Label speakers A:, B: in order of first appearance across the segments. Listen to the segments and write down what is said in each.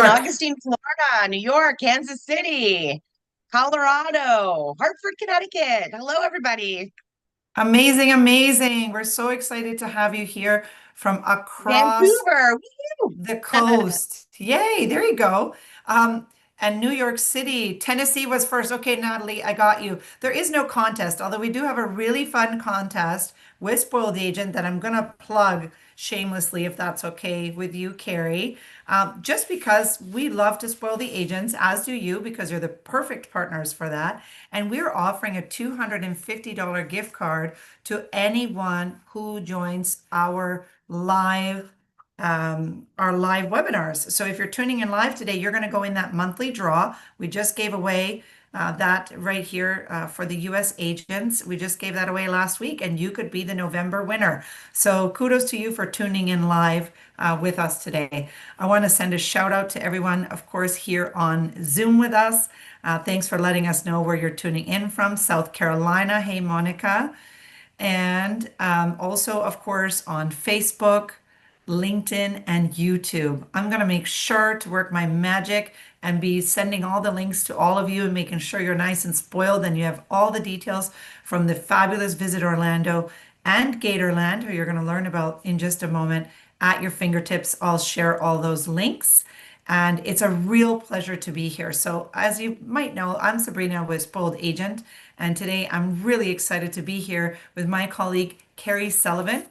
A: York.
B: Augustine, Florida, New York, Kansas City, Colorado, Hartford, Connecticut. Hello, everybody.
A: Amazing, amazing. We're so excited to have you here from across
B: Vancouver. Woo!
A: the coast. Yay, there you go. Um, and New York City. Tennessee was first. Okay, Natalie, I got you. There is no contest, although we do have a really fun contest with Spoiled Agent that I'm going to plug shamelessly, if that's okay with you, Carrie. Just because we love to spoil the agents, as do you, because you're the perfect partners for that. And we're offering a $250 gift card to anyone who joins our live webinars. So if you're tuning in live today, you're going to go in that monthly draw. We just gave away that right here for the US agents. We just gave that away last week, and you could be the November winner. So kudos to you for tuning in live with us today. I want to send a shout out to everyone, of course, here on Zoom with us. Thanks for letting us know where you're tuning in from. South Carolina. Hey, Monica. And also, of course, on Facebook, LinkedIn, and YouTube. I'm going to make sure to work my magic and be sending all the links to all of you and making sure you're nice and spoiled and you have all the details from the fabulous Visit Orlando and Gatorland, who you're going to learn about in just a moment, at your fingertips. I'll share all those links. And it's a real pleasure to be here. So, as you might know, I'm Sabrina with Spoiled Agent, and today I'm really excited to be here with my colleague, Carrie Sullivan.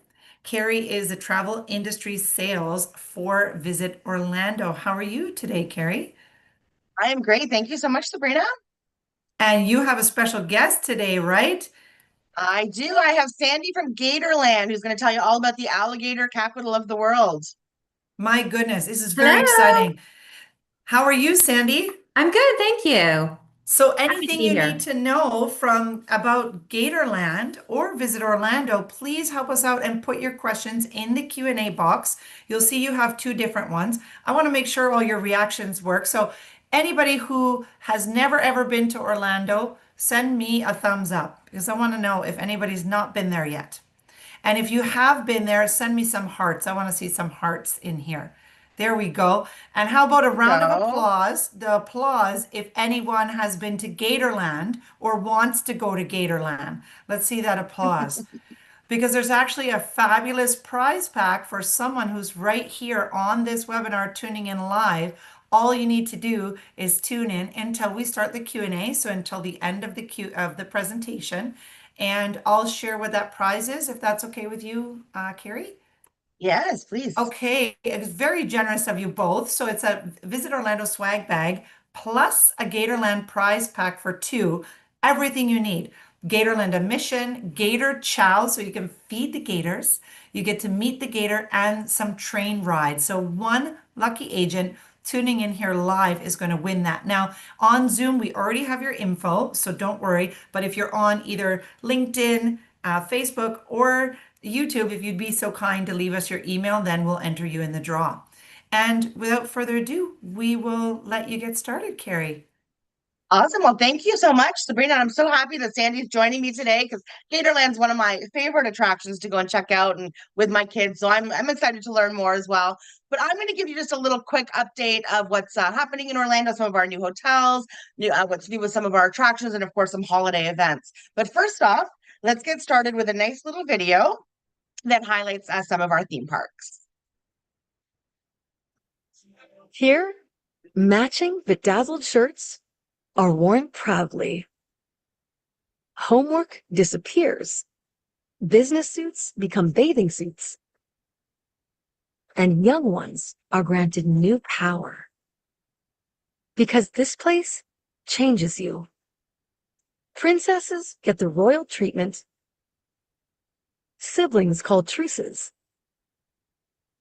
A: Carrie is the travel industry sales for Visit Orlando. How are you today, Carrie?
B: I am great. Thank you so much, Sabrina.
A: And you have a special guest today, right?
B: I do. I have Sandy from Gatorland who's going to tell you all about the alligator capital of the world.
A: My goodness, this is very
C: Hello.
A: exciting. How are you, Sandy?
C: I'm good, thank you.
A: So
C: Happy to
A: anything
C: be
A: you need
C: here.
A: to know from about Gatorland or Visit Orlando, please help us out and put your questions in the Q&A box. You'll see you have two different ones. I want to make sure all your reactions work. So anybody who has never ever been to Orlando, send me a thumbs up because I want to know if anybody's not been there yet. And if you have been there, send me some hearts. I want to see some hearts in here. There we go. And how about a round of
B: Go.
A: applause? The applause if anyone has been to Gatorland or wants to go to Gatorland. Let's see that applause. Because there's actually a fabulous prize pack for someone who's right here on this webinar tuning in live. All you need to do is tune in until we start the Q&A, so until the end of the presentation, and I'll share what that prize is if that's okay with you, Carrie.
B: Yes, please.
A: Okay, it's very generous of you both. So it's a Visit Orlando swag bag plus a Gatorland prize pack for two. Everything you need. Gatorland Admission, Gator chow, so you can feed the gators. You get to meet the gator and some train rides. So one lucky agent tuning in here live is going to win that. Now, on Zoom, we already have your info, so don't worry. But if you're on either LinkedIn, Facebook, or YouTube, if you'd be so kind to leave us your email, then we'll enter you in the draw. And without further ado, we will let you get started, Carrie.
B: Awesome. Well, thank you so much, Sabrina. I'm so happy that Sandy's joining me today because Gatorland's one of my favorite attractions to go and check out and with my kids. So I'm excited to learn more as well. But I'm going to give you just a little quick update of what's happening in Orlando, some of our new hotels, what's new with some of our attractions, and of course some holiday events. But first off, let's get started with a nice little video that highlights some of our theme parks.
D: Here, matching bedazzled shirts are worn proudly. Homework disappears. Business suits become bathing suits. And young ones are granted new power. Because this place changes you. Princesses get the royal treatment. Siblings call truces.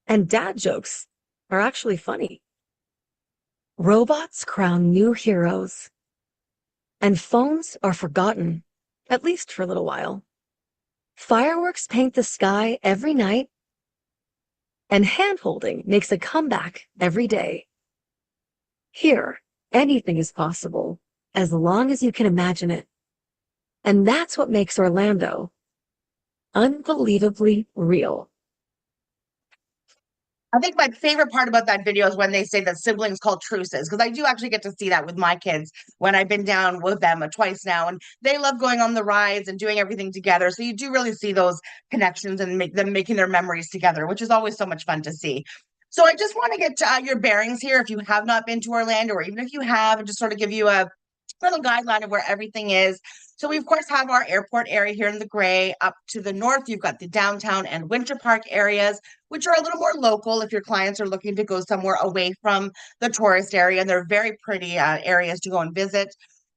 D: And dad jokes are actually funny. Robots crown new heroes. And phones are forgotten, at least for a little while. Fireworks paint the sky every night. And hand-holding makes a comeback every day. Here, anything is possible, as long as you can imagine it. And that's what makes Orlando unbelievably real.
B: I think my favorite part about that video is when they say that siblings call truces, because I do actually get to see that with my kids when I've been down with them twice now, and they love going on the rides and doing everything together. So you do really see those connections and make them making their memories together, which is always so much fun to see. So I just want to get your bearings here if you have not been to Orlando, or even if you have, and just sort of give you a little guideline of where everything is. So we, of course, have our airport area here in the gray. Up to the north, you've got the downtown and winter park areas, which are a little more local if your clients are looking to go somewhere away from the tourist area. And they're very pretty areas to go and visit.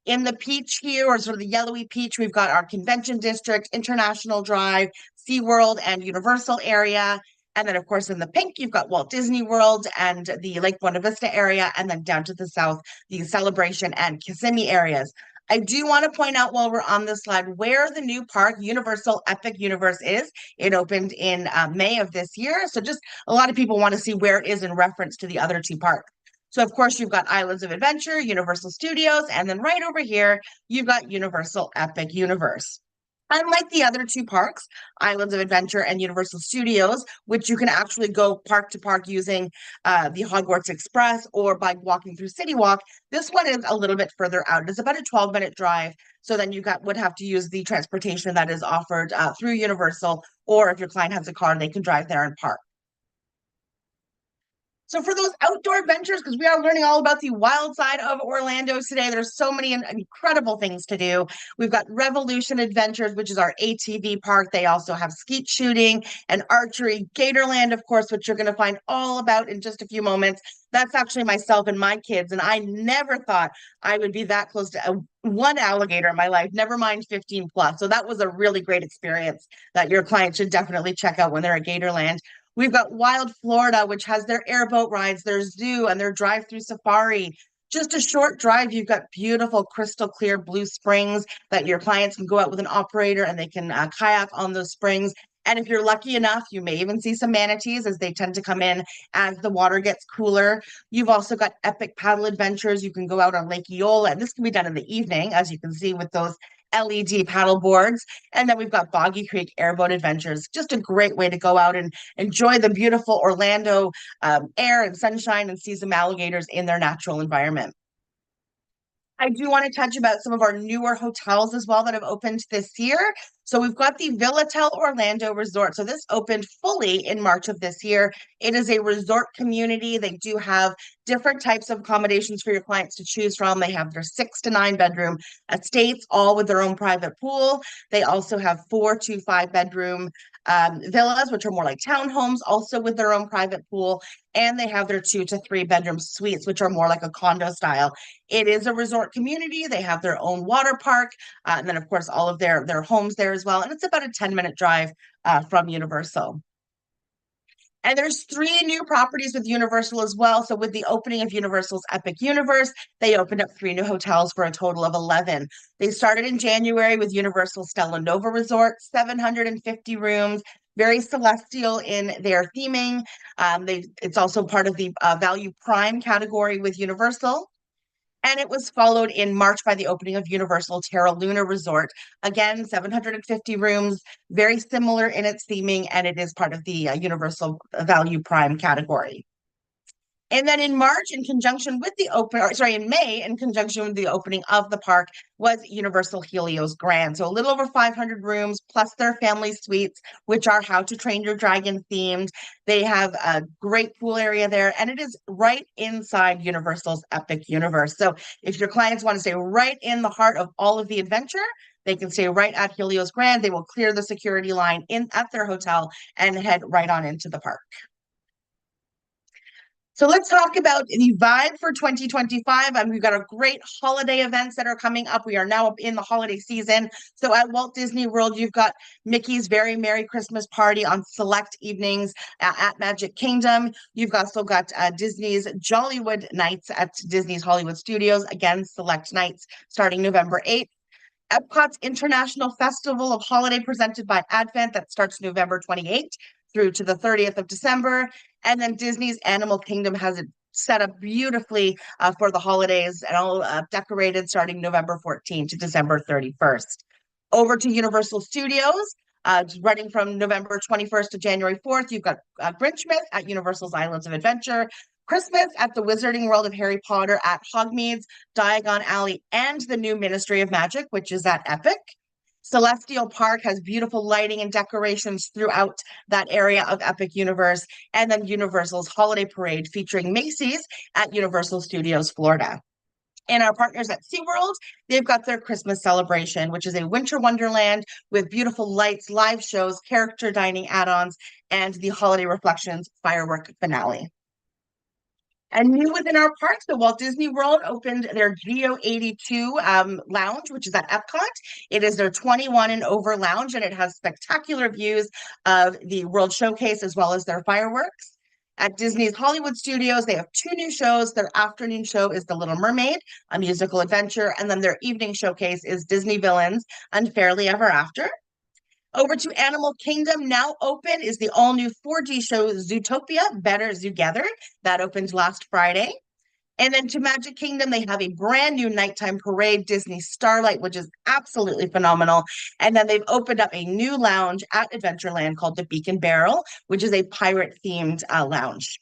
B: In the peach here, or sort of the yellowy peach, we've got our convention district, International Drive, SeaWorld, and Universal area. And then, of course, in the pink, you've got Walt Disney World and the Lake Buena Vista area. And then down to the south, the Celebration and Kissimmee areas. I do want to point out while we're on this slide where the new park, Universal Epic Universe, is. It opened in May of this year. So just a lot of people want to see where it is in reference to the other two parks. So, of course, you've got Islands of Adventure, Universal Studios, and then right over here, you've got Universal Epic Universe. Unlike the other two parks, Islands of Adventure and Universal Studios, which you can actually go park to park using the Hogwarts Express or by walking through City Walk, this one is a little bit further out. It's about a 12-minute drive. So then you would have to use the transportation that is offered through Universal, or if your client has a car, they can drive there and park. So for those outdoor adventures, because we are learning all about the wild side of Orlando today, there's so many incredible things to do. We've got Revolution Adventures, which is our ATV park. They also have skeet shooting and archery. Gatorland, of course, which you're going to find all about in just a few moments. That's actually myself and my kids, and I never thought I would be that close to one alligator in my life, never mind 15 plus. So that was a really great experience that your client should definitely check out when they're at Gatorland. We've got Wild Florida, which has their airboat rides, their zoo, and their drive-through safari. Just a short drive, you've got beautiful crystal clear blue springs that your clients can go out with an operator and they can kayak on those springs. And if you're lucky enough, you may even see some manatees as they tend to come in as the water gets cooler. You've also got epic paddle adventures. You can go out on Lake Eola, and this can be done in the evening, as you can see with those LED paddle boards. And then we've got Boggy Creek Airboat Adventures. Just a great way to go out and enjoy the beautiful Orlando air and sunshine and see some alligators in their natural environment. I do want to touch about some of our newer hotels as well that have opened this year. So we've got the Villatel Orlando Resort. So this opened fully in March of this year. It is a resort community. They do have different types of accommodations for your clients to choose from. They have their 6 to 9 bedroom estates, all with their own private pool. They also have 4 to 5 bedroom villas, which are more like townhomes, also with their own private pool. And they have their 2 to 3 bedroom suites, which are more like a condo style. It is a resort community. They have their own water park, and then, of course, all of their homes there as well. And it's about a 10-minute drive from Universal. And there's 3 new properties with Universal as well. So with the opening of Universal's Epic Universe, they opened up 3 new hotels for a total of 11. They started in January with Universal Stella Nova Resort, 750 rooms, very celestial in their theming. It's also part of the Value Prime category with Universal. And it was followed in March by the opening of Universal Terra Luna Resort. Again, 750 rooms, very similar in its theming, and it is part of the Universal Value Prime category. And then in March, in conjunction with in May, in conjunction with the opening of the park, was Universal Helios Grand. So a little over 500 rooms, plus their family suites, which are How to Train Your Dragon themed. They have a great pool area there, and it is right inside Universal's Epic Universe. So if your clients want to stay right in the heart of all of the adventure, they can stay right at Helios Grand. They will clear the security line at their hotel and head right on into the park. So let's talk about the vibe for 2025. We've got a great holiday events that are coming up. We are now in the holiday season. So at Walt Disney World, you've got Mickey's Very Merry Christmas Party on select evenings at Magic Kingdom. You've also got Disney's Jollywood Nights at Disney's Hollywood Studios. Again, select nights starting November 8th. Epcot's International Festival of Holiday presented by Advent that starts November 28th through to the 30th of December. And then Disney's Animal Kingdom has it set up beautifully for the holidays and all decorated starting November 14th to December 31st. Over to Universal Studios. running from November 21st to January 4th. You've got Grinchmas at Universal's Islands of Adventure, Christmas at the Wizarding World of Harry Potter at Hogsmeade's, Diagon Alley, and the new Ministry of Magic, which is at Epic. Celestial Park has beautiful lighting and decorations throughout that area of Epic Universe. And then Universal's Holiday Parade featuring Macy's at Universal Studios Florida. And our partners at SeaWorld, they've got their Christmas celebration, which is a winter wonderland with beautiful lights, live shows, character dining add-ons, and the Holiday Reflections firework finale. And new within our parks, the Walt Disney World opened their Geo 82 lounge, which is at Epcot. It is their 21 and over lounge, and it has spectacular views of the World Showcase as well as their fireworks. At Disney's Hollywood Studios, they have 2 new shows. Their afternoon show is The Little Mermaid, a musical adventure, and then their evening showcase is Disney Villains, Unfairly Ever After. Over to Animal Kingdom, now open is the all-new 4D show Zootopia, Better Zoogether. That opened last Friday. And then to Magic Kingdom, they have a brand new nighttime parade, Disney Starlight, which is absolutely phenomenal. And then they've opened up a new lounge at Adventureland called the Beacon Barrel, which is a pirate-themed lounge.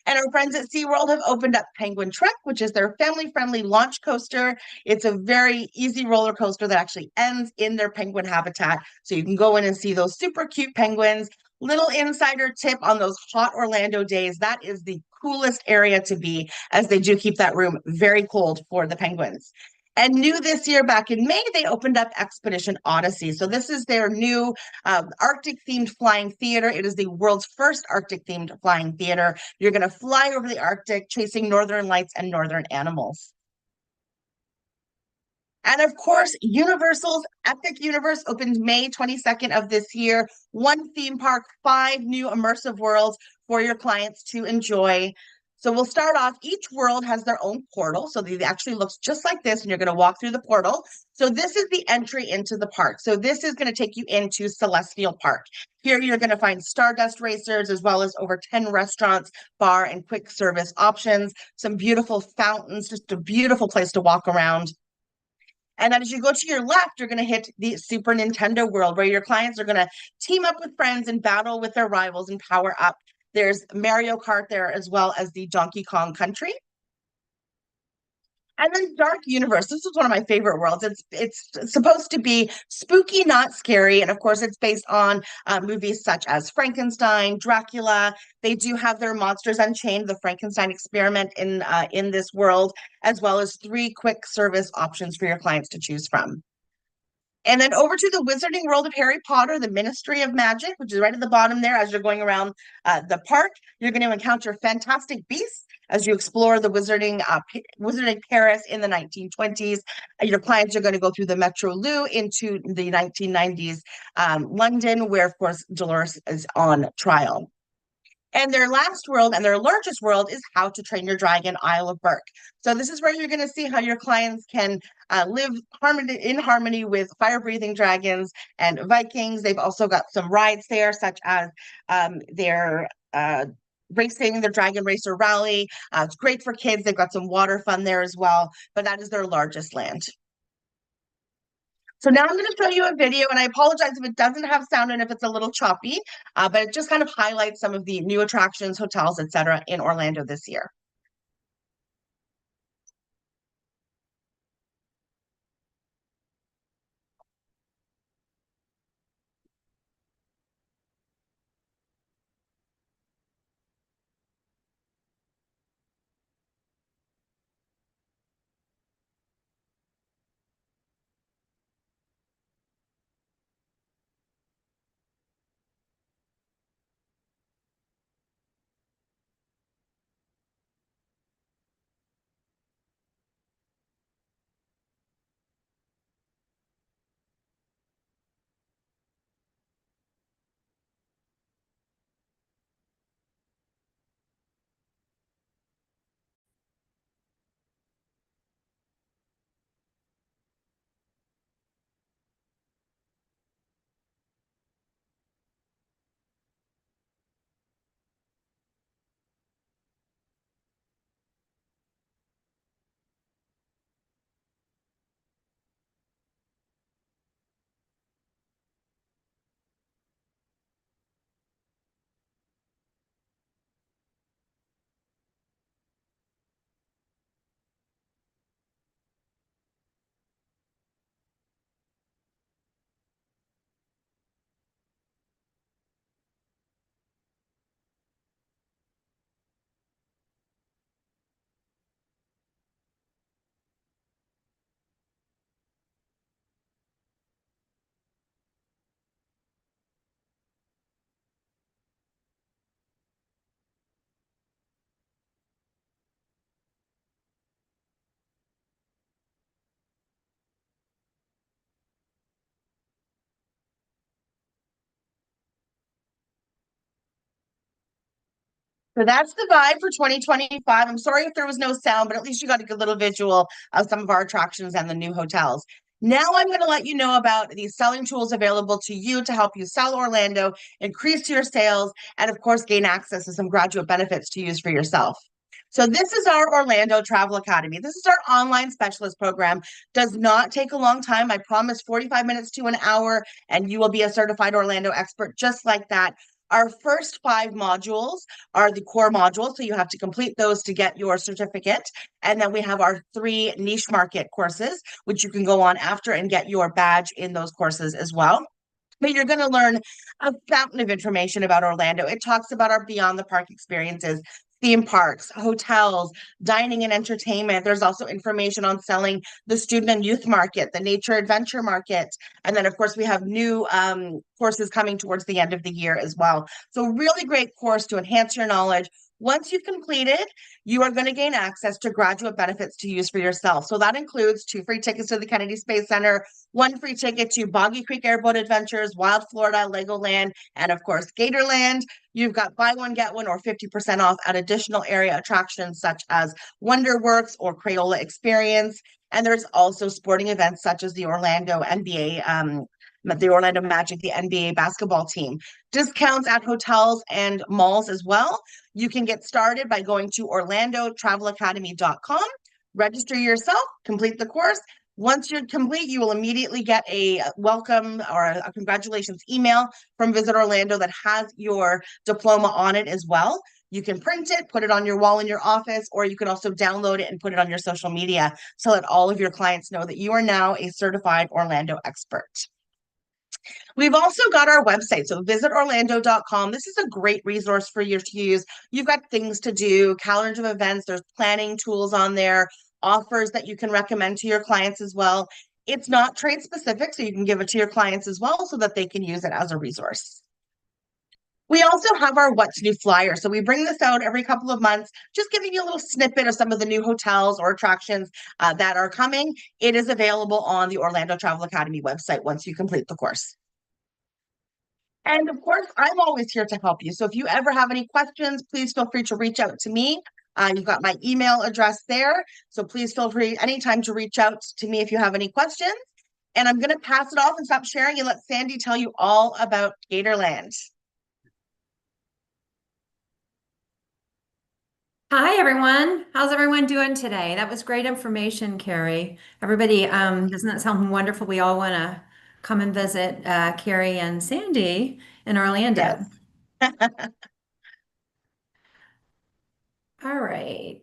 B: And our friends at SeaWorld have opened up Penguin Trek, which is their family-friendly launch coaster. It's a very easy roller coaster that actually ends in their penguin habitat. So you can go in and see those super cute penguins. Little insider tip on those hot Orlando days, that is the coolest area to be, as they do keep that room very cold for the penguins. And new this year, back in May, they opened up Expedition Odyssey. So this is their new Arctic-themed flying theater. It is the world's first Arctic-themed flying theater. You're going to fly over the Arctic, chasing northern lights and northern animals. And of course, Universal's Epic Universe opened May 22nd of this year. 1 theme park, 5 new immersive worlds for your clients to enjoy. So we'll start off, each world has their own portal. So it actually looks just like this, and you're going to walk through the portal. So this is the entry into the park. So this is going to take you into Celestial Park. Here you're going to find Stardust Racers, as well as over 10 restaurants, bar, and quick service options, some beautiful fountains, just a beautiful place to walk around. And then as you go to your left, you're going to hit the Super Nintendo world, where your clients are going to team up with friends and battle with their rivals and power up. There's Mario Kart there, as well as the Donkey Kong Country. And then Dark Universe. This is one of my favorite worlds. It's supposed to be spooky, not scary. And of course, it's based on movies such as Frankenstein, Dracula. They do have their Monsters Unchained, the Frankenstein experiment in this world, as well as 3 quick service options for your clients to choose from. And then over to the Wizarding World of Harry Potter, the Ministry of Magic, which is right at the bottom there. As you're going around the park, you're going to encounter fantastic beasts as you explore the Wizarding Paris in the 1920s. Your clients are going to go through the Metro Loo into the 1990s London, where, of course, Dolores is on trial. And their last world and their largest world is How to Train Your Dragon, Isle of Berk. So this is where you're going to see how your clients can live in harmony with fire-breathing dragons and Vikings. They've also got some rides there, such as their racing, their Dragon Racer Rally. It's great for kids. They've got some water fun there as well, but that is their largest land. So now I'm going to show you a video, and I apologize if it doesn't have sound and if it's a little choppy, but it just kind of highlights some of the new attractions, hotels, etc. in Orlando this year. So that's the vibe for 2025. I'm sorry if there was no sound, but at least you got a good little visual of some of our attractions and the new hotels. Now I'm going to let you know about these selling tools available to you to help you sell Orlando, increase your sales, and of course, gain access to some graduate benefits to use for yourself. So this is our Orlando Travel Academy. This is our online specialist program. Does not take a long time. I promise 45 minutes to an hour, and you will be a certified Orlando expert just like that. Our first 5 modules are the core modules, so you have to complete those to get your certificate. And then we have our 3 niche market courses, which you can go on after and get your badge in those courses as well. But you're going to learn a fountain of information about Orlando. It talks about our beyond the park experiences, theme parks, hotels, dining and entertainment. There's also information on selling the student and youth market, the nature adventure market. And then, of course, we have new courses coming towards the end of the year as well. So really great course to enhance your knowledge. Once you've completed, you are going to gain access to graduate benefits to use for yourself. So that includes 2 free tickets to the Kennedy Space Center, 1 free ticket to Boggy Creek Airboat Adventures, Wild Florida, Legoland, and of course, Gatorland. You've got buy one, get one, or 50% off at additional area attractions such as Wonderworks or Crayola Experience. And there's also sporting events such as the Orlando NBA, the Orlando Magic, the NBA basketball team. Discounts at hotels and malls as well. You can get started by going to orlandotravelacademy.com, register yourself, complete the course. Once you're complete, you will immediately get a welcome or a congratulations email from Visit Orlando that has your diploma on it as well. You can print it, put it on your wall in your office, or you can also download it and put it on your social media so that all of your clients know that you are now a certified Orlando expert. We've also got our website, so visitorlando.com. This is a great resource for you to use. You've got things to do, calendar of events, there's planning tools on there, offers that you can recommend to your clients as well. It's not trade specific, so you can give it to your clients as well so that they can use it as a resource. We also have our What's New flyer. So we bring this out every couple of months, just giving you a little snippet of some of the new hotels or attractions that are coming. It is available on the Orlando Travel Academy website once you complete the course. And of course, I'm always here to help you. So if you ever have any questions, please feel free to reach out to me. You've got my email address there. So please feel free anytime to reach out to me if you have any questions. And I'm going to pass it off and stop sharing and let Sandy tell you all about Gatorland.
C: Hi, everyone. How's everyone doing today? That was great information, Carrie. Everybody, doesn't that sound wonderful? We all want to come and visit Carrie and Sandy in Orlando.
B: Yes.
C: All right.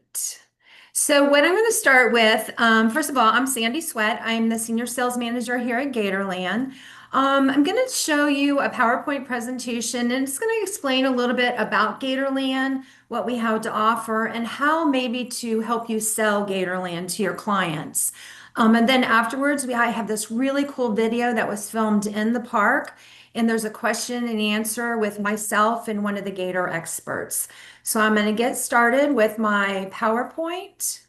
C: So what I'm going to start with, first of all, I'm Sandy Sweat. I'm the Senior Sales Manager here at Gatorland. I'm going to show you a PowerPoint presentation, and it's going to explain a little bit about Gatorland, what we have to offer, and how maybe to help you sell Gatorland to your clients. And then afterwards, I have this really cool video that was filmed in the park, and there's a question and answer with myself and one of the Gator experts. So I'm going to get started with my PowerPoint.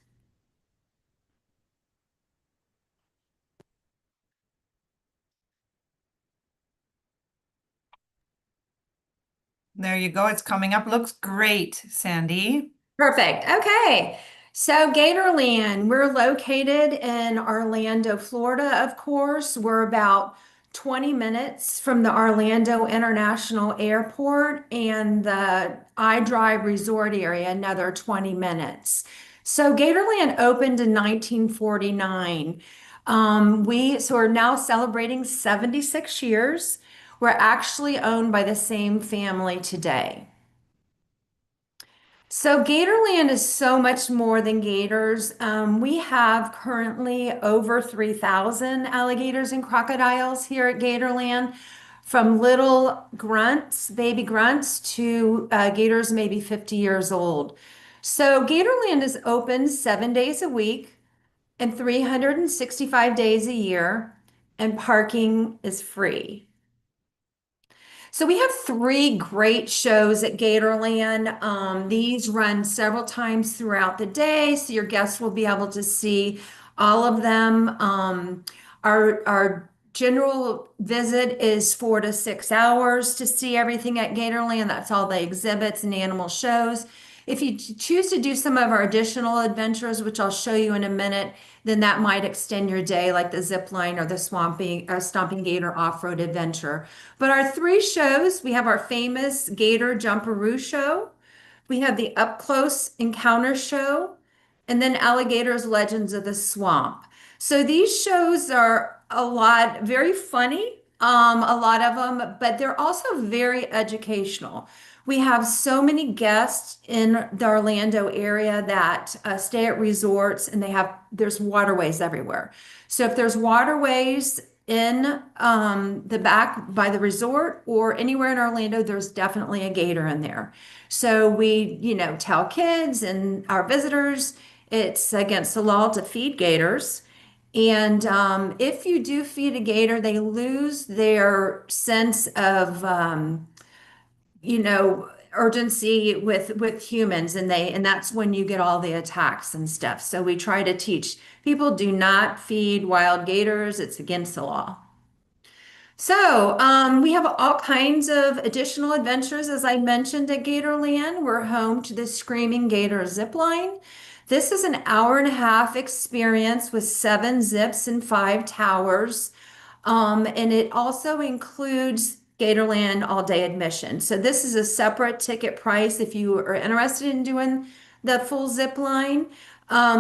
A: There you go. It's coming up. Looks great, Sandy.
C: Perfect. Okay. So Gatorland, we're located in Orlando, Florida, of course. We're about 20 minutes from the Orlando International Airport and the iDrive Resort area, another 20 minutes. So Gatorland opened in 1949. We're now celebrating 76 years. We're actually owned by the same family today. So Gatorland is so much more than gators. We have currently over 3,000 alligators and crocodiles here at Gatorland, from little grunts, baby grunts, to gators maybe 50 years old. So Gatorland is open 7 days a week and 365 days a year, and parking is free. So we have 3 great shows at Gatorland. These run several times throughout the day, so your guests will be able to see all of them. Our general visit is 4 to 6 hours to see everything at Gatorland. That's all the exhibits and animal shows. If you choose to do some of our additional adventures, which I'll show you in a minute, then that might extend your day, like the zip line or the Stomping Gator off-road adventure. But our 3 shows, we have our famous Gator Jumperoo show, we have the Up Close Encounter show, and then Alligator's Legends of the Swamp. So these shows are a lot, very funny, a lot of them, but they're also very educational. We have so many guests in the Orlando area that stay at resorts, and there's waterways everywhere. So if there's waterways in the back by the resort or anywhere in Orlando, there's definitely a gator in there. So we, tell kids and our visitors it's against the law to feed gators. And if you do feed a gator, they lose their sense of, urgency with humans, and that's when you get all the attacks and stuff. So we try to teach people, do not feed wild gators. It's against the law. So we have all kinds of additional adventures. As I mentioned at Gatorland, we're home to the Screaming Gator zip line. This is an hour-and-a-half experience with 7 zips and 5 towers. And it also includes Gatorland all-day admission. So this is a separate ticket price if you are interested in doing the full zip line.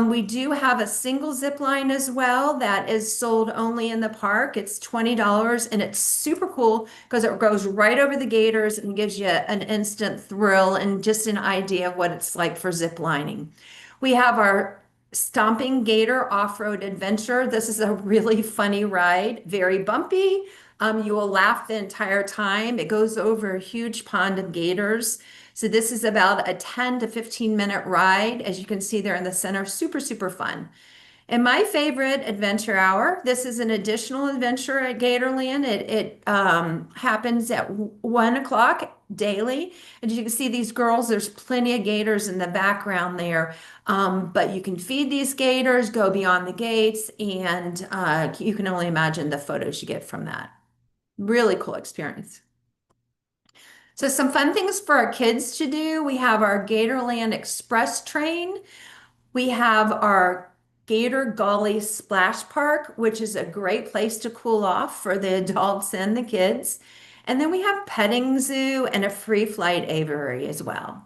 C: We do have a single zip line as well that is sold only in the park. It's $20 and it's super cool because it goes right over the gators and gives you an instant thrill and just an idea of what it's like for zip lining. We have our Stomping Gator Off-Road Adventure. This is a really funny ride, very bumpy. You will laugh the entire time. It goes over a huge pond of gators. So this is about a 10 to 15 minute ride. As you can see there in the center, super, super fun. And my favorite adventure hour, this is an additional adventure at Gatorland. It happens at 1 o'clock daily. And you can see these girls, there's plenty of gators in the background there. But you can feed these gators, go beyond the gates, and you can only imagine the photos you get from that. Really cool experience. So some fun things for our kids to do. We have our Gatorland Express train. We have our Gator Gully Splash Park, which is a great place to cool off for the adults and the kids. And then we have petting zoo and a free flight aviary as well.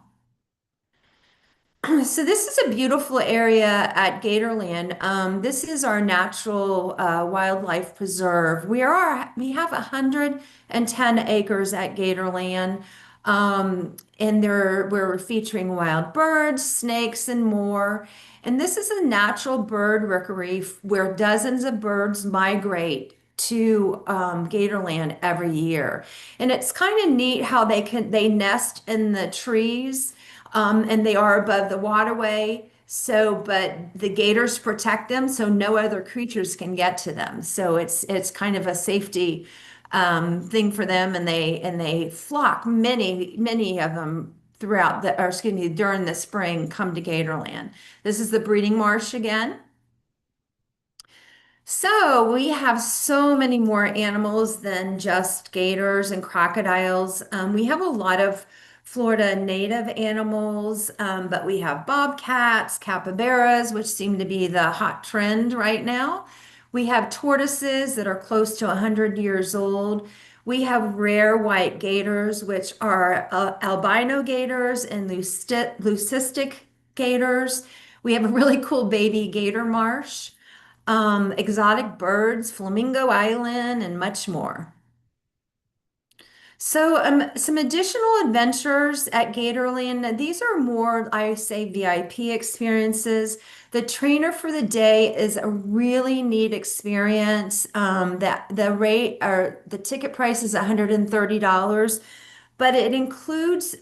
C: So this is a beautiful area at Gatorland. This is our natural wildlife preserve. We have 110 acres at Gatorland, and we're featuring wild birds, snakes, and more. And this is a natural bird rookery where dozens of birds migrate to Gatorland every year. And it's kind of neat how they nest in the trees. And they are above the waterway. But the gators protect them, so no other creatures can get to them. So it's kind of a safety thing for them, and they flock. Many of them during the spring come to Gatorland. This is the breeding marsh again. So we have so many more animals than just gators and crocodiles. We have a lot of Florida native animals, but we have bobcats, capybaras, which seem to be the hot trend right now. We have tortoises that are close to 100 years old. We have rare white gators, which are albino gators and leucistic gators. We have a really cool baby gator marsh, exotic birds, Flamingo Island, and much more. So some additional adventures at Gatorland. These are more, I say, VIP experiences. The trainer for the day is a really neat experience. That the ticket price is $130, but it includes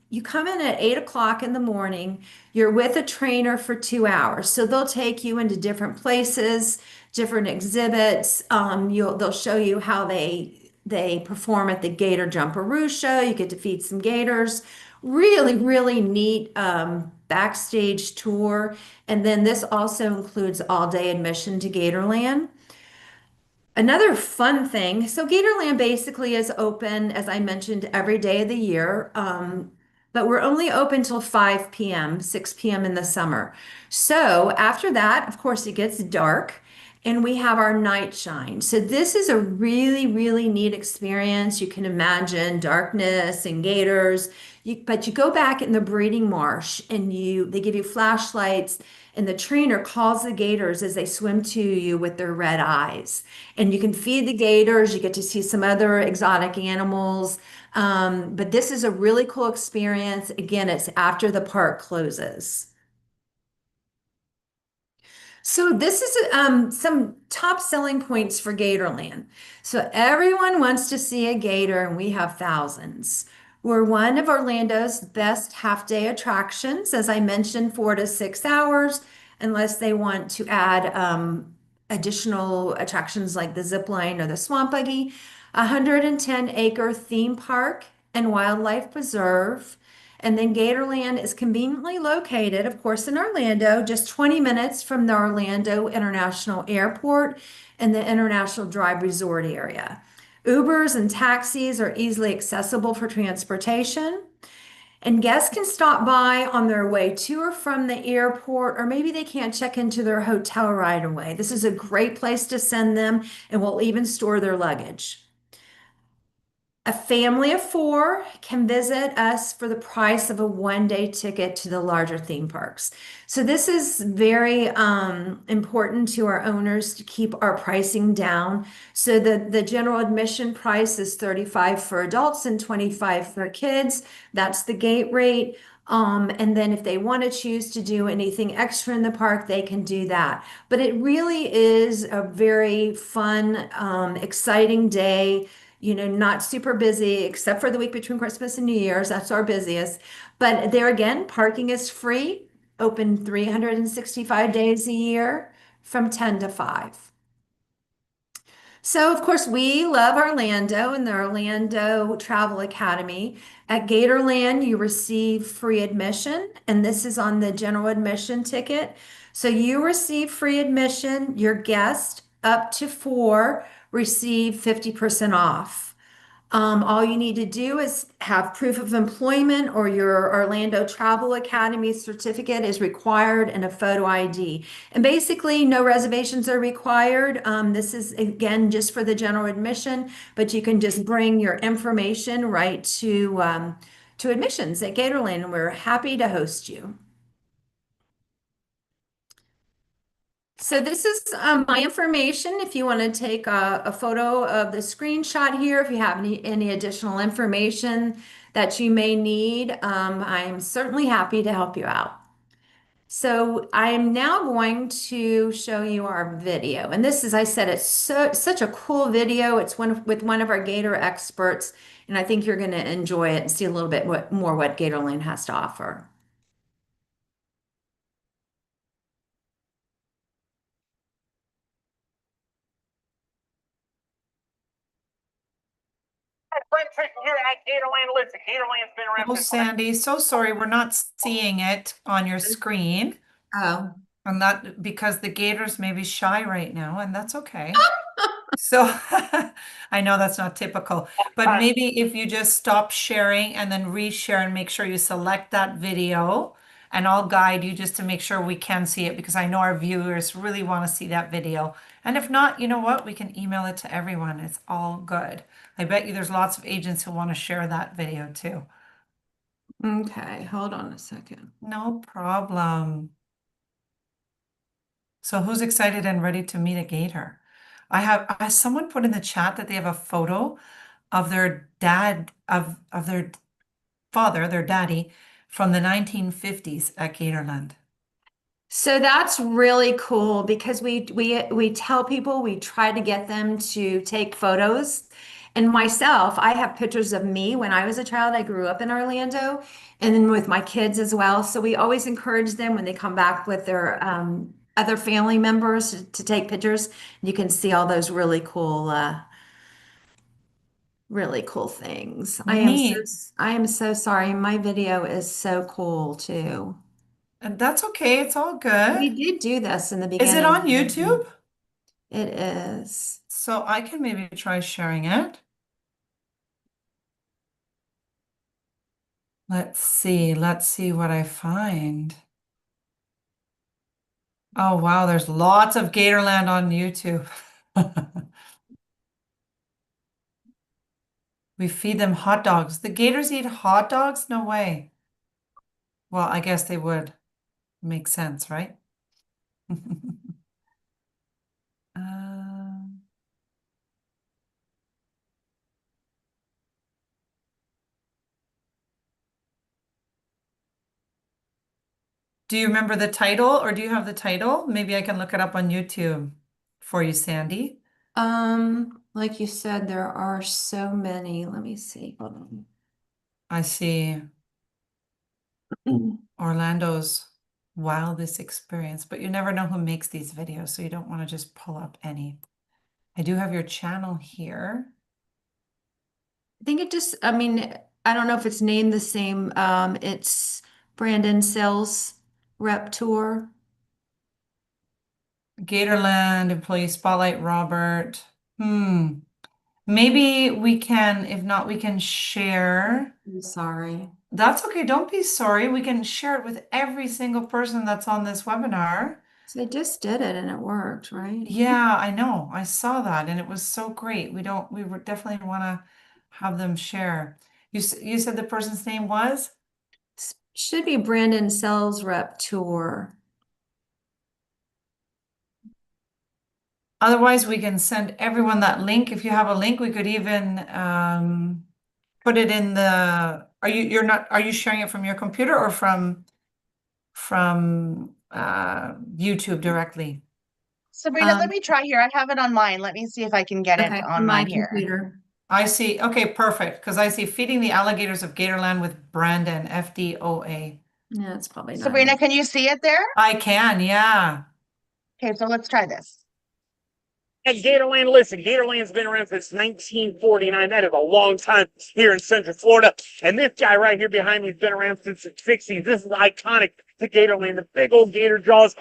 C: you come in at 8 o'clock in the morning. You're with a trainer for 2 hours, so they'll take you into different places, different exhibits. They'll show you how they perform at the Gator Jumperoo show. You get to feed some gators. Really, really neat backstage tour. And then this also includes all-day admission to Gatorland. Another fun thing, so Gatorland basically is open, as I mentioned, every day of the year, but we're only open till 5 p.m., 6 p.m. in the summer. So after that, of course, it gets dark and we have our night shine. So this is a really, really neat experience. You can imagine darkness and gators, but you go back in the breeding marsh and they give you flashlights and the trainer calls the gators as they swim to you with their red eyes. And you can feed the gators, you get to see some other exotic animals. But this is a really cool experience. Again, it's after the park closes. So this is some top selling points for Gatorland. So everyone wants to see a gator, and we have thousands. We're one of Orlando's best half-day attractions, as I mentioned, 4 to 6 hours, unless they want to add additional attractions like the zip line or the swamp buggy. 110-acre theme park and wildlife preserve. And then Gatorland is conveniently located, of course, in Orlando, just 20 minutes from the Orlando International Airport and the International Drive Resort area. Ubers and taxis are easily accessible for transportation. And guests can stop by on their way to or from the airport, or maybe they can't check into their hotel right away. This is a great place to send them, and we'll even store their luggage. A family of four can visit us for the price of a one-day ticket to the larger theme parks. So this is very important to our owners to keep our pricing down. So the general admission price is $35 for adults and $25 for kids. That's the gate rate. And then if they want to choose to do anything extra in the park, they can do that. But it really is a very fun, exciting day. Not super busy except for the week between Christmas and New Year's. That's our busiest. But there again, parking is free, open 365 days a year from 10 to 5. So, of course, we love Orlando and the Orlando Travel Academy. At Gatorland, you receive free admission, and this is on the general admission ticket. So you receive free admission, your guest up to four receive 50% off. All you need to do is have proof of employment or your Orlando Travel Academy certificate is required and a photo ID. And basically, no reservations are required. This is, again, just for the general admission, but you can just bring your information right to admissions at Gatorland, and we're happy to host you. So this is my information. If you want to take a photo of the screenshot here, if you have any additional information that you may need, I'm certainly happy to help you out. So I'm now going to show you our video. And this, as I said, it's such a cool video. It's with one of our Gator experts, and I think you're going to enjoy it and see a little bit more what Gatorland has to offer.
E: Brent Trickle here at Gatorland. Listen, Gatorland's been around
A: Oh,
E: since
A: Sandy, so sorry, we're not seeing it on your screen.
C: Oh.
A: And that because the gators may be shy right now, and that's okay. So I know that's not typical, but maybe if you just stop sharing and then reshare and make sure you select that video, and I'll guide you just to make sure we can see it because I know our viewers really want to see that video. And if not, you know what? We can email it to everyone. It's all good. I bet you there's lots of agents who want to share that video too.
C: Okay, hold on a second.
A: No problem. So who's excited and ready to meet a gator? Someone put in the chat that they have a photo of their dad, of their father, their daddy, from the 1950s at Gatorland.
C: So that's really cool because we tell people we try to get them to take photos. And myself, I have pictures of me when I was a child. I grew up in Orlando, and then with my kids as well. So we always encourage them when they come back with their other family members to take pictures. You can see all those really cool things.
A: Neat.
C: I am so sorry. My video is so cool too.
A: And that's okay. It's all
C: We
A: good.
C: did do this in the
A: Is it
C: beginning.
A: on YouTube?
C: It is.
A: So I can maybe try sharing it. Let's see what I find. Oh, wow, there's lots of Gatorland on YouTube. We feed them hot dogs. The gators eat hot dogs? No way. Well, I guess they would. Make sense, right? Um, do you remember the title or do you have the title? Maybe I can look it up on YouTube for you, Sandy.
C: Like you said, there are so many. Let me see. Hold
A: I see
C: on.
A: Orlando's wildest experience, but you never know who makes these videos, so you don't want to just pull up any. I do have your channel here.
C: I think it just, I mean, I don't know if it's named the same. It's Brandon Sales Rep Tour.
A: Gatorland Employee Spotlight, Robert. Maybe we can, if not, we can share.
C: I'm sorry.
A: That's okay. Don't be sorry. We can share it with every single person that's on this webinar.
C: So I just did it and it worked, right?
A: Yeah, I know. I saw that and it was so great. We would definitely want to have them share. You said the person's name was?
C: Should be Brandon Sales Rep Tour.
A: Otherwise, we can send everyone that link. If you have a link, we could even put it in the, are you sharing it from your computer or from YouTube directly?
B: Sabrina, let
C: Um,
B: me try here. I have it on mine. Let me see if I can get it
C: Okay,
B: on
C: on my
B: mine here.
C: computer.
A: I see. Okay, perfect. Because I see Feeding the Alligators of Gatorland with Brandon, FDOA.
C: Yeah, it's probably not
B: Sabrina,
C: it.
B: can you see it there?
A: I can, yeah.
B: Okay, so let's try this.
E: At Gatorland, listen, Gatorland's been around since 1949. That is a long time here in Central Florida. And this guy right here behind me has been around since the 60s. This is iconic to Gatorland, the big old gator jaws.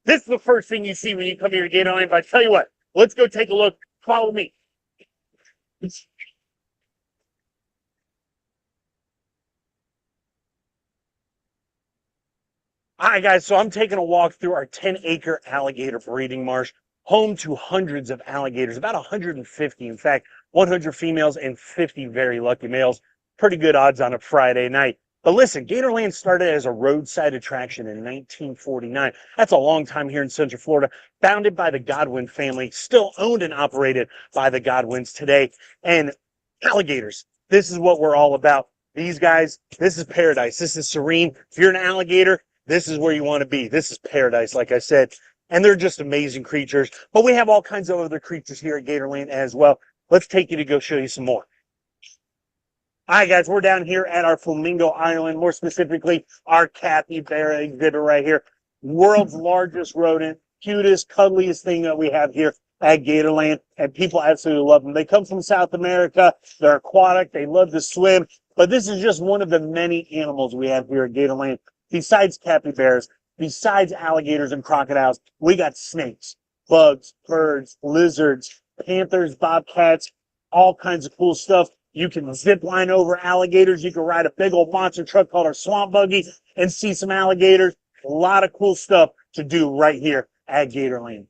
E: This is the first thing you see when you come here to Gatorland. But I tell you what, let's go take a look. Follow me. All right, guys, so I'm taking a walk through our 10-acre alligator breeding marsh, home to hundreds of alligators, about 150, in fact, 100 females and 50 very lucky males. Pretty good odds on a Friday night. But listen, Gatorland started as a roadside attraction in 1949. That's a long time here in Central Florida, founded by the Godwin family, still owned and operated by the Godwins today. And alligators, this is what we're all about. These guys, this is paradise. This is serene. If you're an alligator, this is where you want to be. This is paradise, like I said. And they're just amazing creatures. But we have all kinds of other creatures here at Gatorland as well. Let's take you to go show you some more. All right, guys, we're down here at our Flamingo Island, more specifically, our capybara exhibit right here. World's largest rodent, cutest, cuddliest thing that we have here at Gatorland, and people absolutely love them. They come from South America. They're aquatic. They love to swim. But this is just one of the many animals we have here at Gatorland. Besides capybaras, besides alligators and crocodiles, we got snakes, bugs, birds, lizards, panthers, bobcats, all kinds of cool stuff. You can zip line over alligators. You can ride a big old monster truck called our swamp buggy and see some alligators. A lot of cool stuff to do right here at Gatorland.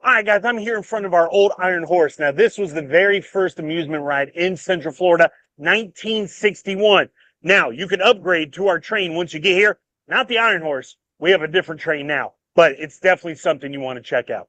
E: All right, guys, I'm here in front of our old Iron Horse. Now, this was the very first amusement ride in Central Florida, 1961. Now, you can upgrade to our train once you get here. Not the Iron Horse. We have a different train now, but it's definitely something you want to check out.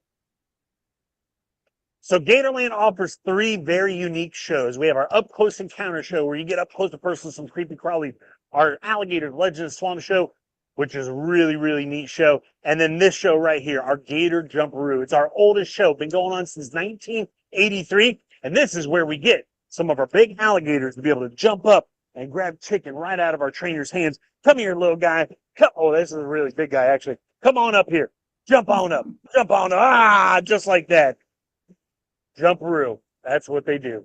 E: So Gatorland offers 3 very unique shows. We have our Up Close Encounter show where you get up close to person with some creepy crawlies. Our Alligator Legend of Swamp show, which is a really, really neat show. And then this show right here, our Gator Jumperoo. It's our oldest show, been going on since 1983. And this is where we get some of our big alligators to be able to jump up and grab chicken right out of our trainer's hands. Come here, little guy. Oh, this is a really big guy, actually. Come on up here. Jump on up. Jump on up. Ah, just like that. Jumperoo. That's what they do.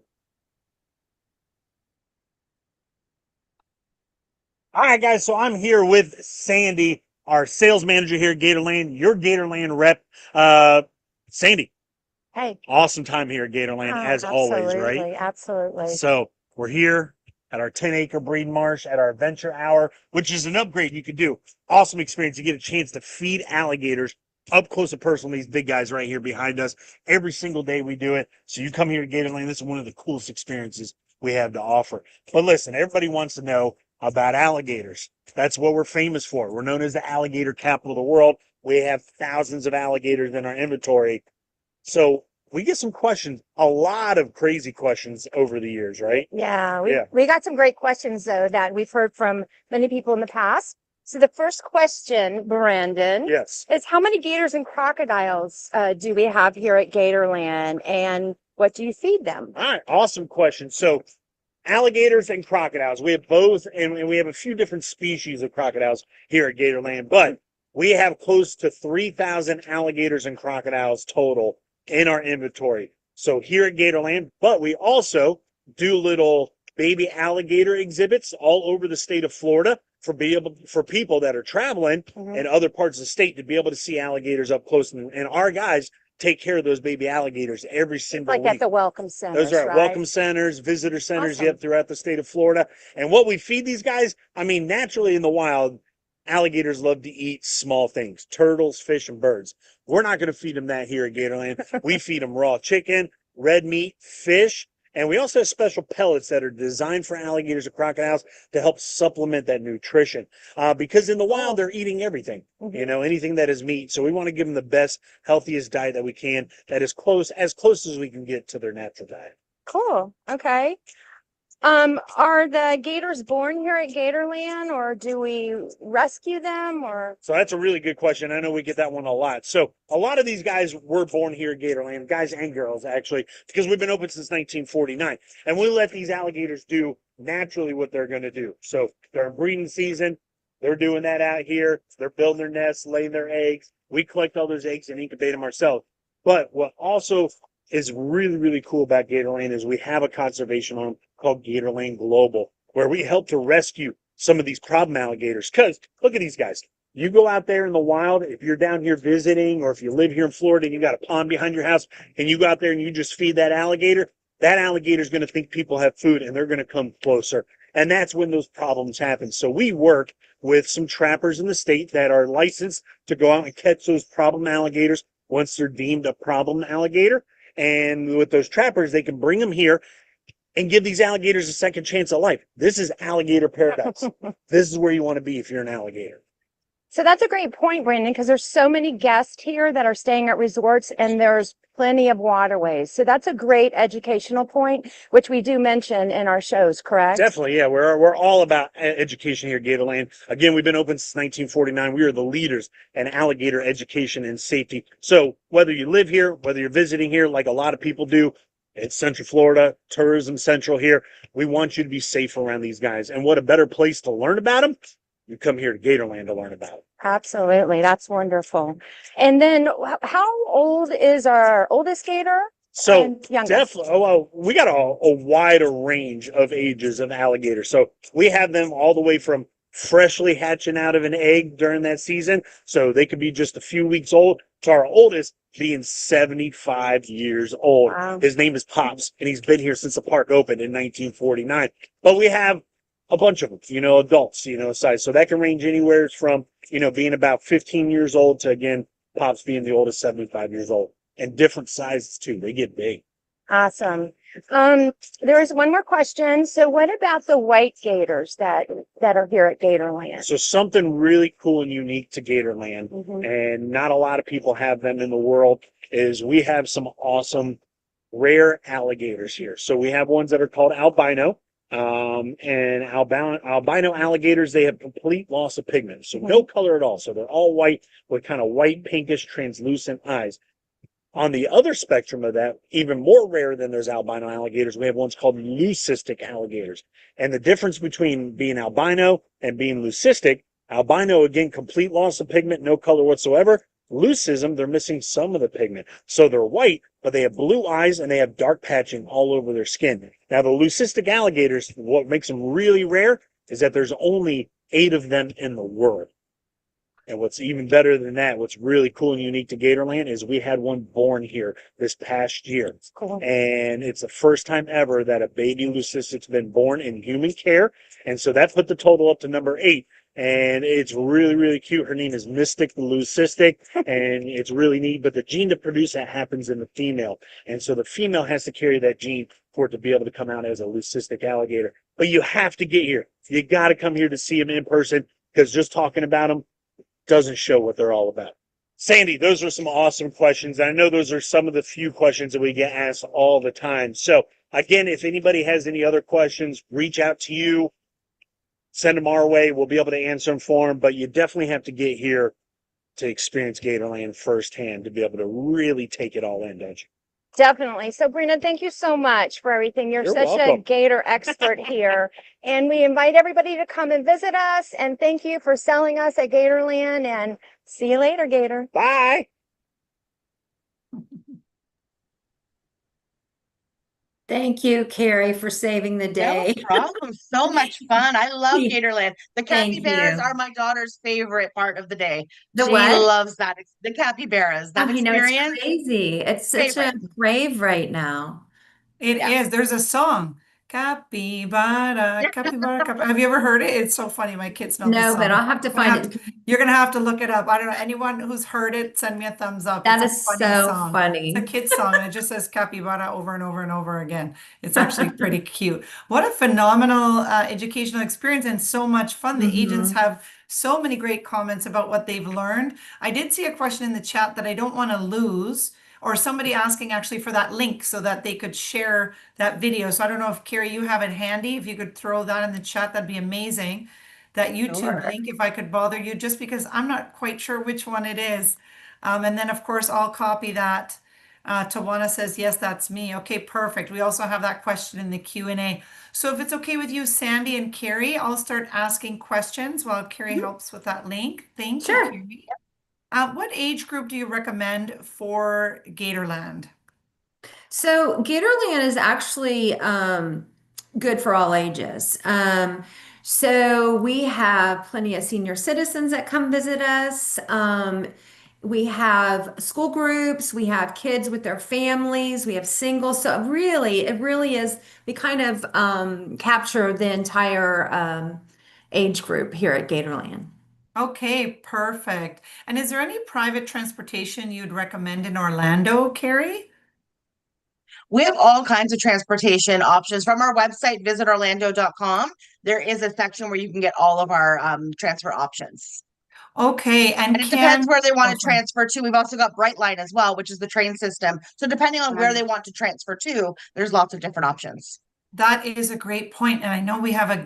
E: All right, guys, so I'm here with Sandy. our sales manager here at Gatorland, your Gatorland rep, Sandy.
F: Hey.
E: Awesome time here at Gatorland, as always, right?
F: Absolutely.
E: So we're here at our 10-acre breeding marsh at our adventure hour, which is an upgrade you could do. Awesome experience. You get a chance to feed alligators up close and personal, these big guys right here behind us. Every single day we do it. So you come here to Gatorland, this is one of the coolest experiences we have to offer. But listen, everybody wants to know about alligators. That's what we're famous for. We're known as the alligator capital of the world. We have thousands of alligators in our inventory. So we get some questions, a lot of crazy questions over the years, right?
F: Yeah,
E: Yeah.
F: we got some great questions though that we've heard from many people in the past. So the first question, Brandon,
E: Yes.
F: is how many gators and crocodiles do we have here at Gatorland, and what do you feed them?
E: All right, awesome question. So alligators and crocodiles, we have both, and we have a few different species of crocodiles here at Gatorland, but we have close to 3,000 alligators and crocodiles total in our inventory. So here at Gatorland, but we also do little baby alligator exhibits all over the state of Florida for people that are traveling in other parts of the state to be able to see alligators up close. And our guys take care of those baby alligators every single
F: Like
E: week.
F: at the welcome centers,
E: Those are
F: right?
E: welcome centers, visitor centers,
F: Awesome.
E: yep, throughout the state of Florida. And what we feed these guys, I mean, naturally in the wild, alligators love to eat small things, turtles, fish, and birds. We're not going to feed them that here at Gatorland. We feed them raw chicken, red meat, fish, and we also have special pellets that are designed for alligators and crocodiles to help supplement that nutrition. Because in the wild, they're eating everything, you know, anything that is meat. So we want to give them the best, healthiest diet that we can, that is as close as we can get to their natural diet.
F: Cool. Okay. Are the gators born here at Gatorland, or do we rescue them, or?
E: So that's a really good question. I know we get that one a lot. So a lot of these guys were born here at Gatorland, guys and girls actually, because we've been open since 1949. And we let these alligators do naturally what they're going to do. So they're in breeding season. They're doing that out here. They're building their nests, laying their eggs. We collect all those eggs and incubate them ourselves. But what also is really, really cool about Gatorland is we have a conservation home called Gatorland Global, where we help to rescue some of these problem alligators. Because look at these guys. You go out there in the wild, if you're down here visiting, or if you live here in Florida and you got a pond behind your house, and you go out there and you just feed that alligator is going to think people have food and they're going to come closer. And that's when those problems happen. So we work with some trappers in the state that are licensed to go out and catch those problem alligators once they're deemed a problem alligator. And with those trappers, they can bring them here and give these alligators a second chance at life. This is alligator paradise. This is where you want to be if you're an alligator.
F: So that's a great point, Brandon, because there's so many guests here that are staying at resorts, and there's plenty of waterways. So that's a great educational point, which we do mention in our shows, correct?
E: Definitely, yeah. We're all about education here at Gatorland. Again, we've been open since 1949. We are the leaders in alligator education and safety. So whether you live here, whether you're visiting here, like a lot of people do, it's Central Florida, Tourism Central here. We want you to be safe around these guys. And what a better place to learn about them? You come here to Gatorland to learn about it.
F: Absolutely. That's wonderful. And then how old is our oldest gator?
E: So
F: And youngest?
E: definitely, well, we got a wider range of ages of alligators. So we have them all the way from freshly hatching out of an egg during that season. So they could be just a few weeks old to our oldest being 75 years old.
F: Wow.
E: His name is Pops, and he's been here since the park opened in 1949. But we have a bunch of them, you know, adults, you know, size. So that can range anywhere from, you know, being about 15 years old to, again, Pops being the oldest, 75 years old. And different sizes, too. They get big.
F: Awesome. There is one more question. So what about the white gators that are here at Gatorland?
E: So something really cool and unique to Gatorland, and not a lot of people have them in the world, is we have some awesome rare alligators here. So we have ones that are called albino. And albino alligators, they have complete loss of pigment. So no color at all. So they're all white with kind of white, pinkish, translucent eyes. On the other spectrum of that, even more rare than those albino alligators, we have ones called leucistic alligators. And the difference between being albino and being leucistic, albino, again, complete loss of pigment, no color whatsoever. Leucism, they're missing some of the pigment. So they're white, but they have blue eyes and they have dark patching all over their skin. Now, the leucistic alligators, what makes them really rare is that there's only 8 of them in the world. And what's even better than that, what's really cool and unique to Gatorland is we had one born here this past year.
F: It's cool.
E: And it's the first time ever that a baby leucistic's been born in human care. And so that put the total up to number 8. And it's really, really cute. Her name is Mystic the Leucistic, and it's really neat. But the gene to produce that happens in the female. And so the female has to carry that gene for it to be able to come out as a leucistic alligator. But you have to get here. You got to come here to see them in person, because just talking about them doesn't show what they're all about. Sandy, those are some awesome questions. I know those are some of the few questions that we get asked all the time. So again, if anybody has any other questions, reach out to you, send them our way. We'll be able to answer them for them, but you definitely have to get here to experience Gatorland firsthand to be able to really take it all in, don't you?
F: Definitely. So, Brina, thank you so much for everything. You're
E: You're
F: such a
E: welcome.
F: gator expert here. And we invite everybody to come and visit us. And thank you for selling us at Gatorland. And see you later, Gator.
E: Bye.
C: Thank you, Carrie, for saving the
B: No
C: day.
B: problem. So much fun. I love
C: Thank-
B: Gatorland. The
C: thank
B: capybaras
C: you.
B: are my daughter's favorite part of the day.
C: The
B: She
C: what?
B: loves that. The capybaras. That
C: Oh, you know, it's
B: experience.
C: crazy. It's such a
B: Favorite.
C: crave right now.
A: It
B: Yeah.
A: is. There's a song. Capybara, capybara, capybara. Have you ever heard it? It's so funny. My kids know this
C: No, but
A: song.
C: I'll have to
A: You're gonna
C: find
A: have
C: it.
A: you're gonna have to look it up. I don't know. Anyone who's heard it, send me a thumbs up.
C: That
A: It's a
C: is
A: funny
C: so
A: song. It's a
C: funny.
A: kid's song, and it just says capybara over and over and over again. It's actually pretty cute. What a phenomenal educational experience and so much fun. The agents
C: Mhm.
A: have so many great comments about what they've learned. I did see a question in the chat that I don't want to lose, or somebody asking actually for that link so that they could share that video. So I don't know if Carrie, you have it handy. If you could throw that in the chat, that'd be amazing. That YouTube
C: Sure.
A: link, if I could bother you, just because I'm not quite sure which one it is. And then of course I'll copy that. Tawana says, yes, that's me. Okay, perfect. We also have that question in the Q&A. So if it's okay with you, Sandy and Carrie, I'll start asking questions while Carrie helps with that link. Thank you,
C: Sure.
A: Carrie. What age group do you recommend for Gatorland?
C: So Gatorland is actually good for all ages. So we have plenty of senior citizens that come visit us. We have school groups, we have kids with their families, we have singles. So it really is, we kind of capture the entire age group here at Gatorland.
A: Okay, perfect. And is there any private transportation you'd recommend in Orlando, Carrie?
B: We have all kinds of transportation options from our website, visitorlando.com. There is a section where you can get all of our transfer options.
A: Okay, and
B: And it depends where they want to
A: sorry.
B: transfer to. We've also got Brightline as well, which is the train system. So depending on where
A: Right.
B: they want to transfer to, there's lots of different options.
A: That is a great point, and I know we have a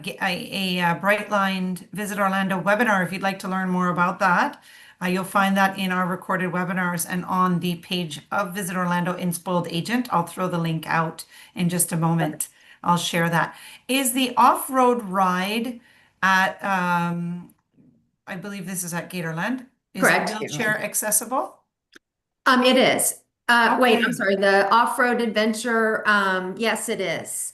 A: Brightline Visit Orlando webinar. If you'd like to learn more about that, you'll find that in our recorded webinars and on the page of Visit Orlando in Spoiled Agent. I'll throw the link out in just a moment. I'll share that. Is the off-road ride at, I believe this is at Gatorland, is it
C: Correct.
A: wheelchair accessible?
C: It is. Wait, I'm
A: Okay.
C: sorry. The off-road adventure, yes, it is.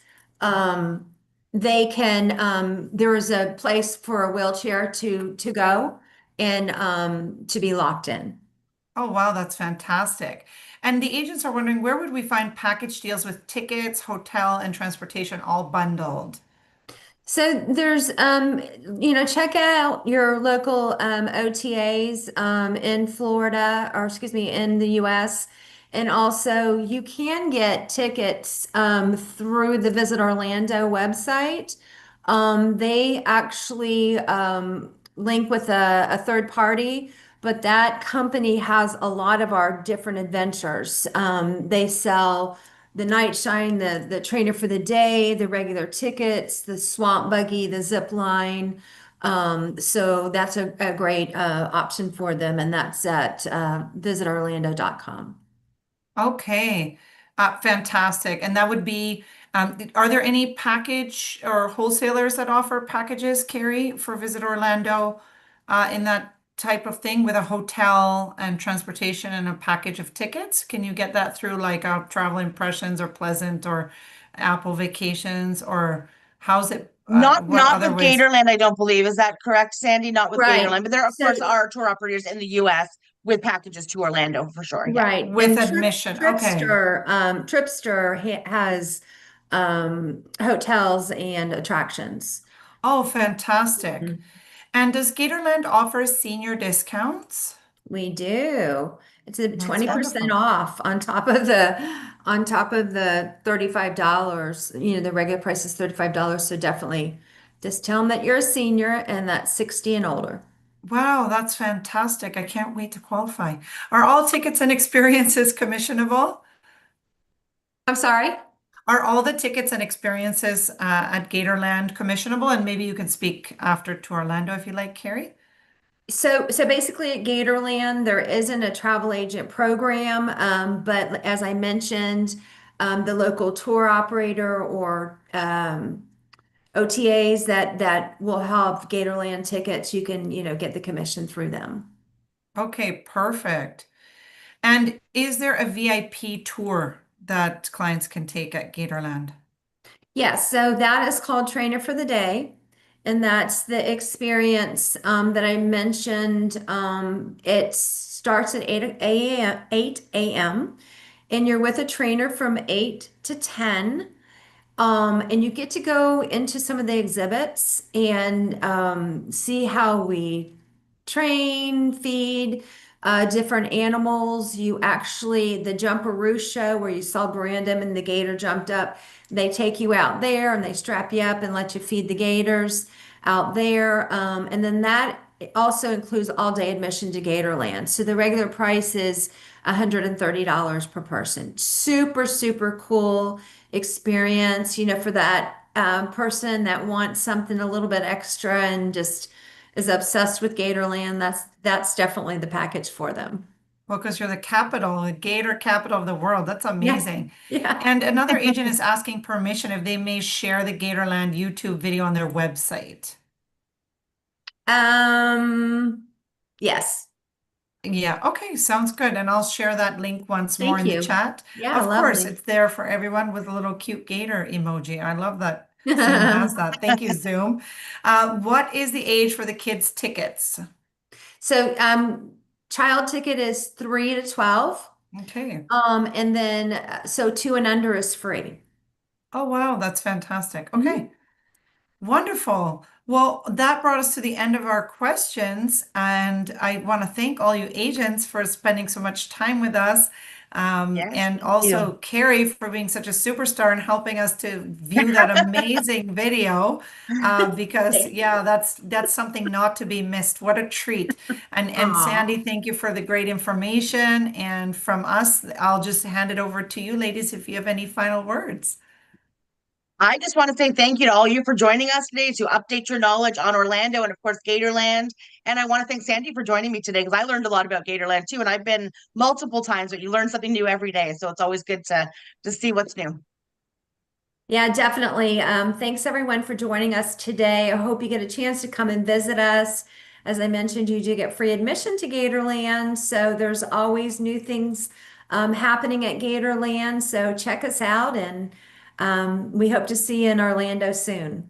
C: They can, there is a place for a wheelchair to go and to be locked in.
A: Oh, wow, that's fantastic. And the agents are wondering, where would we find package deals with tickets, hotel, and transportation all bundled?
C: So there's, check out your local OTAs in Florida, or excuse me, in the US. And also, you can get tickets through the Visit Orlando website. They actually link with a third party, but that company has a lot of our different adventures. They sell the night shine, the trainer for the day, the regular tickets, the swamp buggy, the zip line. So that's a great option for them, and that's at visitorlando.com.
A: Okay, fantastic. And that would be, are there any package or wholesalers that offer packages, Carrie, for Visit Orlando, in that type of thing with a hotel and transportation and a package of tickets? Can you get that through like Travel Impressions or Pleasant or Apple Vacations, or how's it
B: Not
A: what
B: not
A: other
B: with
A: ways?
B: Gatorland, I don't believe. Is that correct, Sandy? Not with
C: Right.
B: Gatorland, but there of
C: So,
B: course are tour operators in the US with packages to Orlando for sure. Yeah.
C: right.
A: With
C: And
A: admission. Okay.
C: Tripster has hotels and attractions.
A: Oh, fantastic.
C: Mhm.
A: And does Gatorland offer senior discounts?
C: We do. It's a
A: That's
C: 20%
A: wonderful.
C: off on top of the $35. You know, the regular price is $35. So definitely just tell them that you're a senior and that's 60 and older.
A: Wow, that's fantastic. I can't wait to qualify. Are all tickets and experiences commissionable?
C: I'm sorry.
A: Are all the tickets and experiences at Gatorland commissionable? And maybe you can speak after to Orlando if you like, Carrie.
C: So basically at Gatorland, there isn't a travel agent program, but as I mentioned, the local tour operator or OTAs that will have Gatorland tickets, you can, get the commission through them.
A: Okay, perfect. And is there a VIP tour that clients can take at Gatorland?
C: Yes, so that is called Trainer for the Day. And that's the experience that I mentioned. It starts at 8 a.m. and you're with a trainer from 8 to 10. And you get to go into some of the exhibits and see how we train, feed different animals. The Jumperoo show where you saw Brandon and the gator jumped up, they take you out there and they strap you up and let you feed the gators out there. And then that also includes all day admission to Gatorland. So the regular price is $130 per person. Super, super cool experience, for that person that wants something a little bit extra and just is obsessed with Gatorland. That's definitely the package for them.
A: Well, because you're the capital, the Gator capital of the world. That's
C: Yeah.
A: amazing.
C: Yeah.
A: And another agent is asking permission if they may share the Gatorland YouTube video on their website.
C: Yes.
A: Yeah, okay, sounds good. And I'll share that link once more
C: Thank
A: in the
C: you.
A: chat.
C: Yeah,
A: Of course,
C: lovely.
A: it's there for everyone with a little cute gator emoji. I love that Zoom has that. Thank you, Zoom. What is the age for the kids' tickets?
C: So, child ticket is 3 to 12.
A: Okay.
C: And then so 2 and under is free.
A: Oh, wow, that's fantastic.
C: Mhm.
A: Okay. Wonderful. Well, that brought us to the end of our questions, and I want to thank all you agents for spending so much time with us,
B: Yes,
A: and
B: thank you.
A: also Carrie for being such a superstar and helping us to view that amazing video, because
C: Thank
A: yeah,
C: you.
A: that's something not to be missed. What a treat! And
C: Aw.
A: Sandy, thank you for the great information. And from us, I'll just hand it over to you, ladies, if you have any final words.
B: I just want to say thank you to all you for joining us today to update your knowledge on Orlando and of course Gatorland. And I want to thank Sandy for joining me today because I learned a lot about Gatorland too. And I've been multiple times, but you learn something new every day. So it's always good to see what's new.
C: Yeah, definitely. Thanks everyone for joining us today. I hope you get a chance to come and visit us. As I mentioned, you do get free admission to Gatorland, so there's always new things happening at Gatorland. So check us out, and we hope to see you in Orlando soon.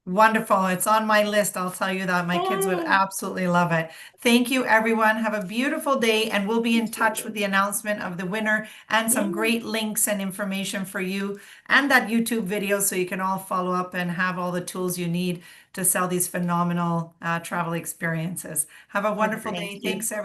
A: Wonderful. It's on my list. I'll tell you that my kids would
C: Yay.
A: absolutely love it. Thank you, everyone. Have a beautiful day, and we'll be
C: You
A: in touch
C: too.
A: with the announcement of the winner and some
C: Yeah.
A: great links and information for you and that YouTube video so you can all follow up and have all the tools you need to sell these phenomenal travel experiences. Have a wonderful
B: Thank
A: day.
B: you.
A: Thanks, everyone.